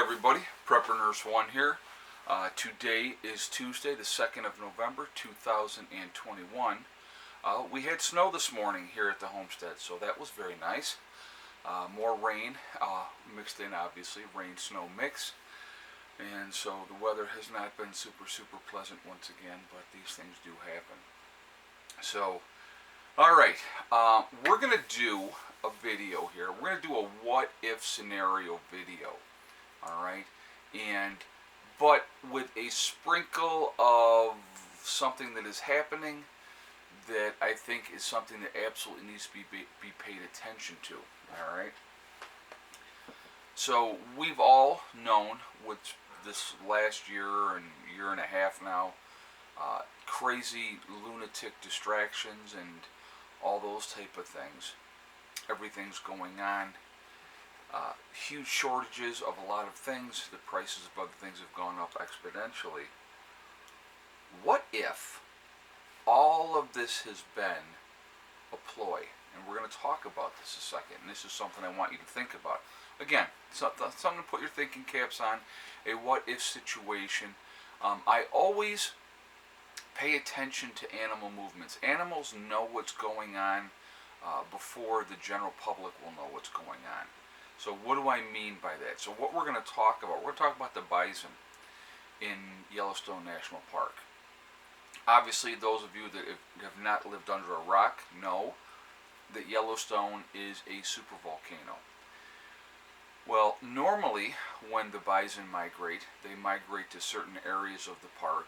everybody, Prepper Nurse 1 here. Today is Tuesday, the 2nd of November, 2021. We had snow this morning here at the homestead, so that was very nice. More rain mixed in, obviously, rain-snow mix. And so the weather has not been super pleasant once again, but these things do happen. So, alright, we're going to do a video here. We're going to do a what-if scenario video. Alright, but with a sprinkle of something that is happening that I think is something that absolutely needs to be paid attention to. Alright, so we've all known with this last year and year and a half now, crazy lunatic distractions and all those type of things. Everything's going on. Huge shortages of a lot of things. The prices of other things have gone up exponentially. What if all of this has been a ploy? And we're going to talk about this a second. And this is something I want you to think about. Again, something to put your thinking caps on. A what-if situation. I always pay attention to animal movements. Animals know what's going on before the general public will know what's going on. So what do I mean by that? So what we're going to talk about, we're going to talk about the bison in Yellowstone National Park. Obviously, those of you that have not lived under a rock know that Yellowstone is a supervolcano. Well, normally when the bison migrate, they migrate to certain areas of the park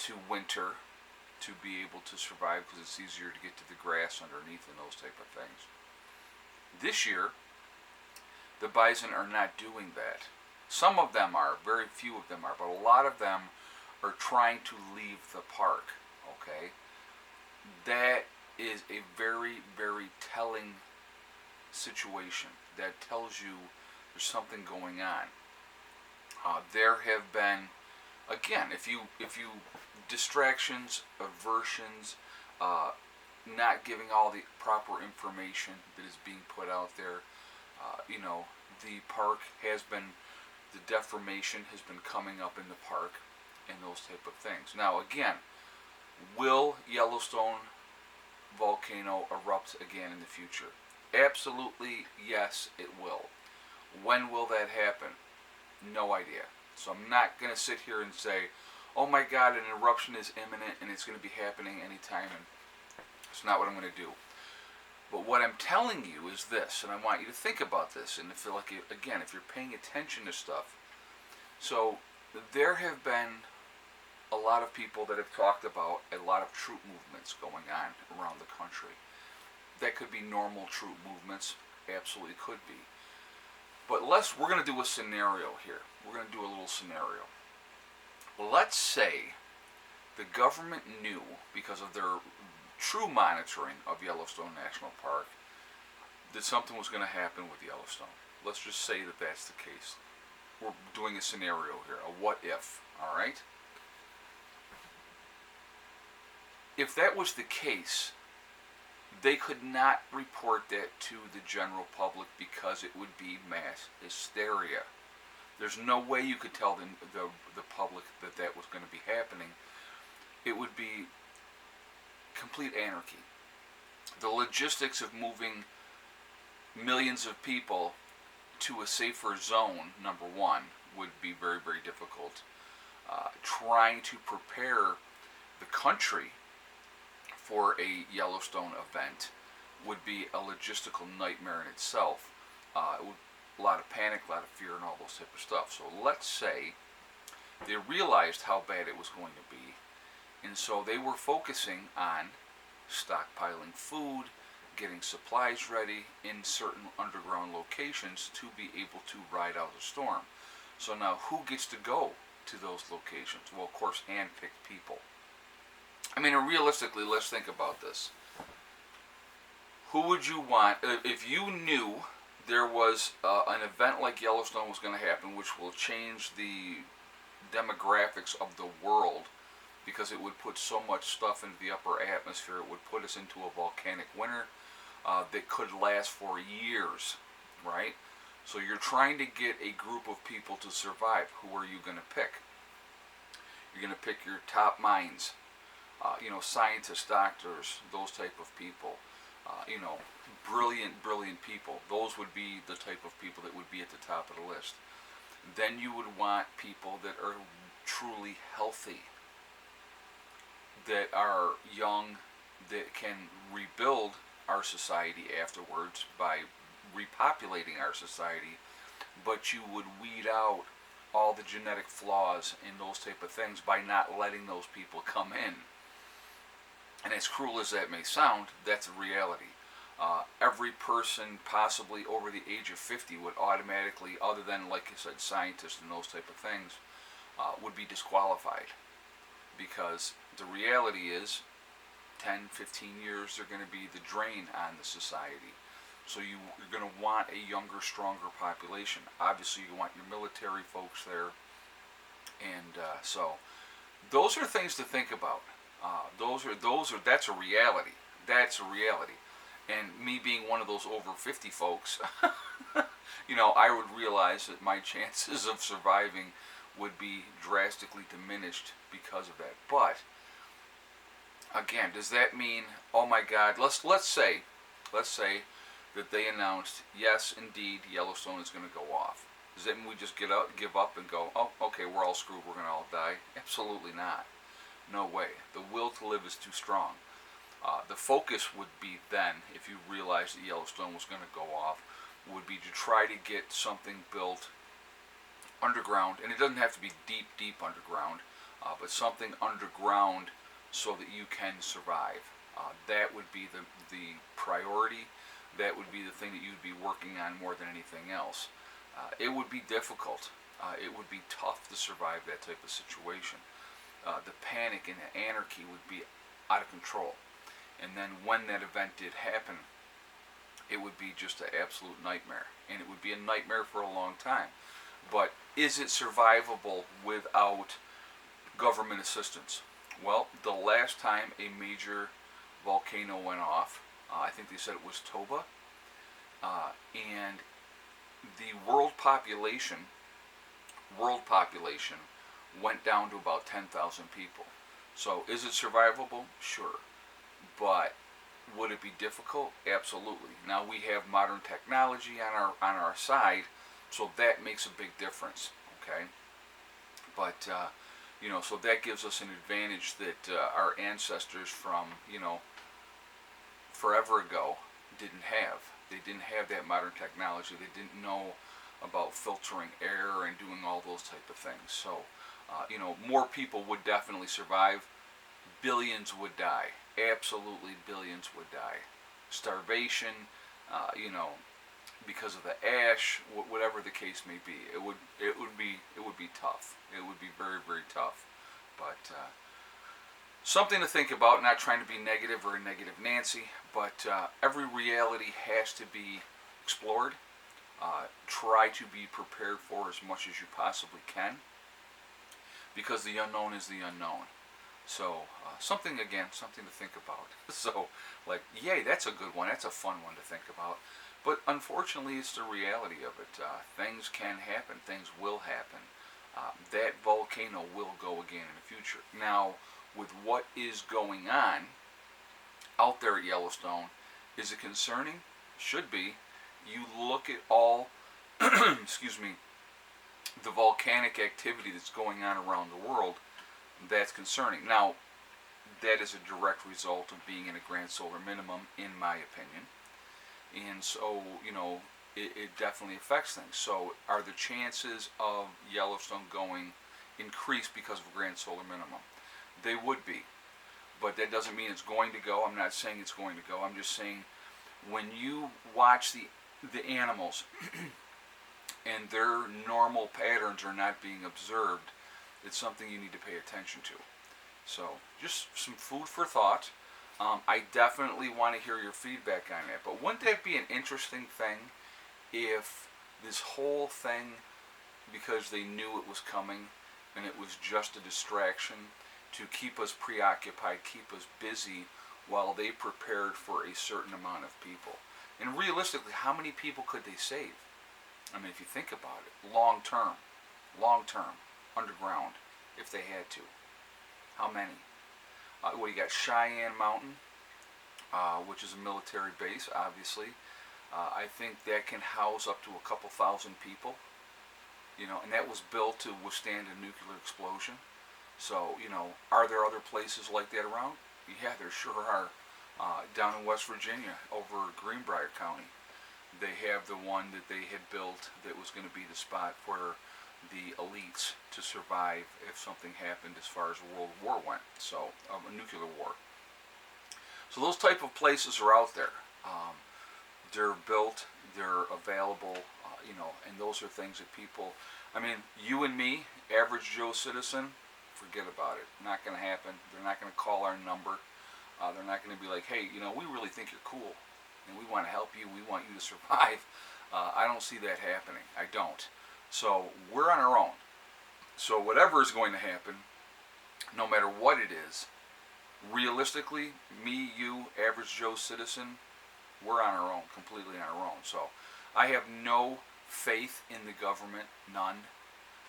to winter, to be able to survive because it's easier to get to the grass underneath and those type of things. This year, the bison are not doing that. Some of them are, very few of them are, but a lot of them are trying to leave the park, okay? That is a very telling situation. That tells you there's something going on. There have been, again, if you distractions, aversions, not giving all the proper information that is being put out there. The park has been, the deformation has been coming up in the park and those type of things. Now again, will Yellowstone volcano erupt again in the future? Absolutely yes, it will. When will that happen? No idea. So I'm not going to sit here and say, oh my God, an eruption is imminent and it's going to be happening anytime, and it's not what I'm going to do. But what I'm telling you is this, and I want you to think about this, and feel like, again, if you're paying attention to stuff. So there have been a lot of people that have talked about a lot of troop movements going on around the country. That could be normal troop movements, absolutely could be. But we're going to do a scenario here. We're going to do a little scenario. Let's say the government knew, because of their true monitoring of Yellowstone National Park, that something was going to happen with Yellowstone. Let's just say that that's the case. We're doing a scenario here, a what if, alright? If that was the case, they could not report that to the general public because it would be mass hysteria. There's no way you could tell the public that was going to be happening. It would be complete anarchy. The logistics of moving millions of people to a safer zone, number one, would be very difficult. Trying to prepare the country for a Yellowstone event would be a logistical nightmare in itself. A lot of panic, a lot of fear, and all those type of stuff. So let's say they realized how bad it was going to be, and so they were focusing on stockpiling food, getting supplies ready in certain underground locations to be able to ride out the storm. So now who gets to go to those locations? Well, of course, hand-picked people. I mean, realistically, let's think about this. Who would you want, if you knew there was an event like Yellowstone was going to happen, which will change the demographics of the world, because it would put so much stuff into the upper atmosphere, it would put us into a volcanic winter that could last for years, right? So you're trying to get a group of people to survive. Who are you going to pick? You're going to pick your top minds, scientists, doctors, those type of people, brilliant people. Those would be the type of people that would be at the top of the list. Then you would want people that are truly healthy, that are young, that can rebuild our society afterwards by repopulating our society, but you would weed out all the genetic flaws and those type of things by not letting those people come in. And as cruel as that may sound, that's a reality. Every person possibly over the age of 50 would automatically, other than, like I said, scientists and those type of things, would be disqualified. Because the reality is, 10, 15 years, they're going to be the drain on the society. So you're going to want a younger, stronger population. Obviously, you want your military folks there. And so those are things to think about. That's a reality. That's a reality. And me being one of those over 50 folks, I would realize that my chances of surviving would be drastically diminished because of that. But again, does that mean, oh my God, let's say that they announced, yes, indeed, Yellowstone is going to go off. Does that mean we just give up and go, oh, okay, we're all screwed, we're going to all die? Absolutely not. No way. The will to live is too strong. The focus would be then, if you realized that Yellowstone was going to go off, would be to try to get something built underground, and it doesn't have to be deep underground, but something underground so that you can survive. That would be the priority. That would be the thing that you'd be working on more than anything else. It would be difficult. It would be tough to survive that type of situation. The panic and the anarchy would be out of control. And then when that event did happen, it would be just an absolute nightmare. And it would be a nightmare for a long time. But is it survivable without government assistance? Well, the last time a major volcano went off, I think they said it was Toba, and the world population went down to about 10,000 people. So is it survivable? Sure. But would it be difficult? Absolutely. Now we have modern technology on our side, so that makes a big difference. Okay, but so that gives us an advantage that our ancestors from forever ago didn't have. They didn't have that modern technology. They didn't know about filtering air and doing all those type of things. So more people would definitely survive. Billions would die. Absolutely, billions would die. Starvation, because of the ash, whatever the case may be. It would be tough. It would be very, very tough. But something to think about. Not trying to be negative or a negative Nancy, but every reality has to be explored. Try to be prepared for as much as you possibly can, because the unknown is the unknown. So something to think about. So yay, that's a good one. That's a fun one to think about. But unfortunately, it's the reality of it. Things can happen. Things will happen. That volcano will go again in the future. Now, with what is going on out there at Yellowstone, is it concerning? Should be. You look at all, excuse me, the volcanic activity that's going on around the world, that's concerning. Now, that is a direct result of being in a grand solar minimum, in my opinion. And so, it definitely affects things. So, are the chances of Yellowstone going increased because of a grand solar minimum? They would be. But that doesn't mean it's going to go. I'm not saying it's going to go. I'm just saying when you watch the animals and their normal patterns are not being observed, it's something you need to pay attention to. So, just some food for thought. I definitely want to hear your feedback on that. But wouldn't that be an interesting thing if this whole thing, because they knew it was coming and it was just a distraction to keep us preoccupied, keep us busy while they prepared for a certain amount of people? And realistically, how many people could they save? I mean, if you think about it, long term, underground, if they had to. How many? Well, you got Cheyenne Mountain, which is a military base, obviously. I think that can house up to a couple thousand people. And that was built to withstand a nuclear explosion. So, are there other places like that around? Yeah, there sure are. Down in West Virginia, over Greenbrier County, they have the one that they had built that was going to be the spot for the elites to survive if something happened as far as World War went. So, a nuclear war. So those type of places are out there. They're built, they're available, and those are things that people, I mean, you and me, average Joe citizen, forget about it. Not going to happen. They're not going to call our number. They're not going to be like, hey, we really think you're cool, and we want to help you. We want you to survive. I don't see that happening. I don't. So we're on our own. So whatever is going to happen, no matter what it is, realistically, me, you, average Joe citizen, we're on our own, completely on our own. So I have no faith in the government, none.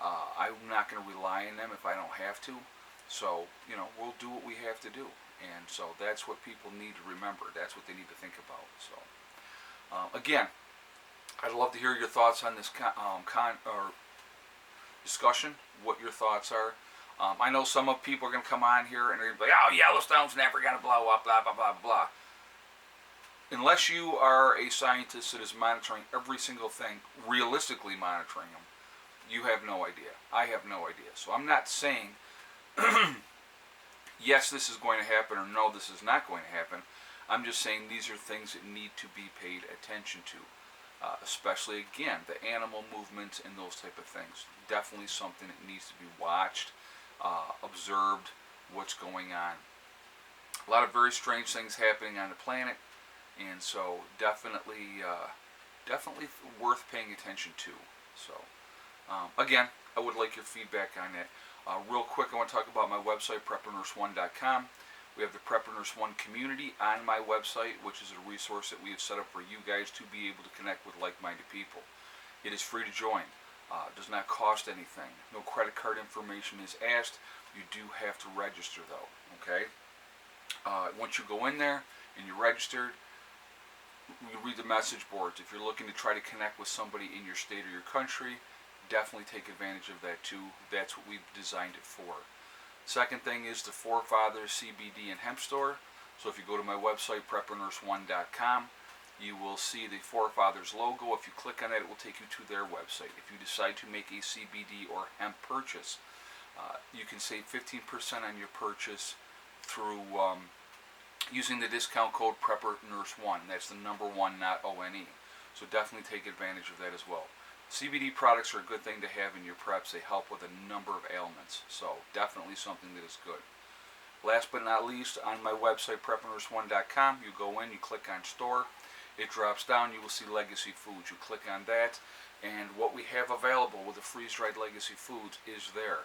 I'm not going to rely on them if I don't have to. So, we'll do what we have to do. And so that's what people need to remember. That's what they need to think about. So, again, I'd love to hear your thoughts on this discussion, what your thoughts are. I know some of people are going to come on here and they're going to be like, oh, Yellowstone's never going to blow up, blah, blah, blah, blah. Unless you are a scientist that is monitoring every single thing, realistically monitoring them, you have no idea. I have no idea. So I'm not saying, yes, this is going to happen, or no, this is not going to happen. I'm just saying these are things that need to be paid attention to. Especially, again, the animal movements and those type of things. Definitely something that needs to be watched, observed, what's going on. A lot of very strange things happening on the planet, and so definitely worth paying attention to. So, again, I would like your feedback on that. Real quick, I want to talk about my website, PrepperNurse1.com. We have the Prepper Nurse 1 community on my website, which is a resource that we have set up for you guys to be able to connect with like-minded people. It is free to join. Does not cost anything. No credit card information is asked. You do have to register, though. Okay. Once you go in there and you're registered, you read the message boards. If you're looking to try to connect with somebody in your state or your country, definitely take advantage of that too. That's what we've designed it for. Second thing is the Forefathers CBD and Hemp Store. So if you go to my website, PrepperNurse1.com, you will see the Forefathers logo. If you click on that, it will take you to their website. If you decide to make a CBD or hemp purchase, you can save 15% on your purchase through using the discount code PrepperNurse1. That's the number 1, not ONE. So definitely take advantage of that as well. CBD products are a good thing to have in your preps. They help with a number of ailments. So definitely something that is good. Last but not least, on my website, PrepperNurse1.com, you go in, you click on store. It drops down, you will see Legacy Foods. You click on that, and what we have available with the freeze-dried Legacy Foods is there.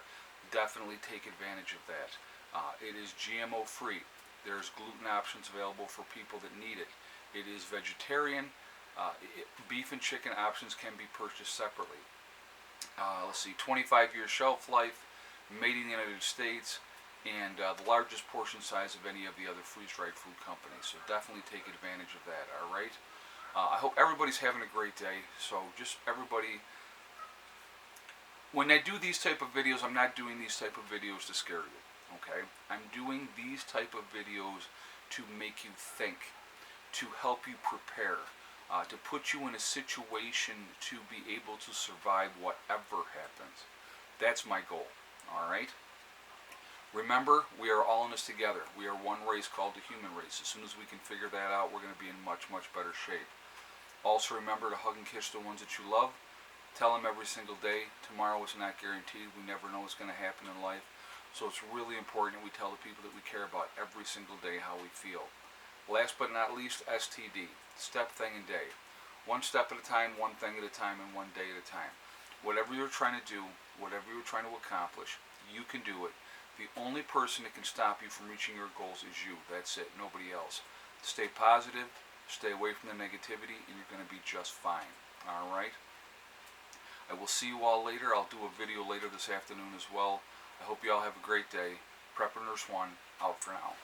Definitely take advantage of that. It is GMO free. There's gluten options available for people that need it. It is vegetarian. Beef and chicken options can be purchased separately. Let's see, 25-year shelf life, made in the United States, and the largest portion size of any of the other freeze-dried food companies. So definitely take advantage of that, all right? I hope everybody's having a great day. So just everybody, when I do these type of videos, I'm not doing these type of videos to scare you, okay? I'm doing these type of videos to make you think, to help you prepare, to put you in a situation to be able to survive whatever happens. That's my goal, all right? Remember, we are all in this together. We are one race called the human race. As soon as we can figure that out, we're going to be in much, much better shape. Also remember to hug and kiss the ones that you love. Tell them every single day. Tomorrow is not guaranteed. We never know what's going to happen in life. So it's really important we tell the people that we care about every single day how we feel. Last but not least, STD. Step, thing, and day. One step at a time, one thing at a time, and one day at a time. Whatever you're trying to do, whatever you're trying to accomplish, you can do it. The only person that can stop you from reaching your goals is you. That's it. Nobody else. Stay positive. Stay away from the negativity, and you're going to be just fine. All right? I will see you all later. I'll do a video later this afternoon as well. I hope you all have a great day. Prepper Nurse 1, out for now.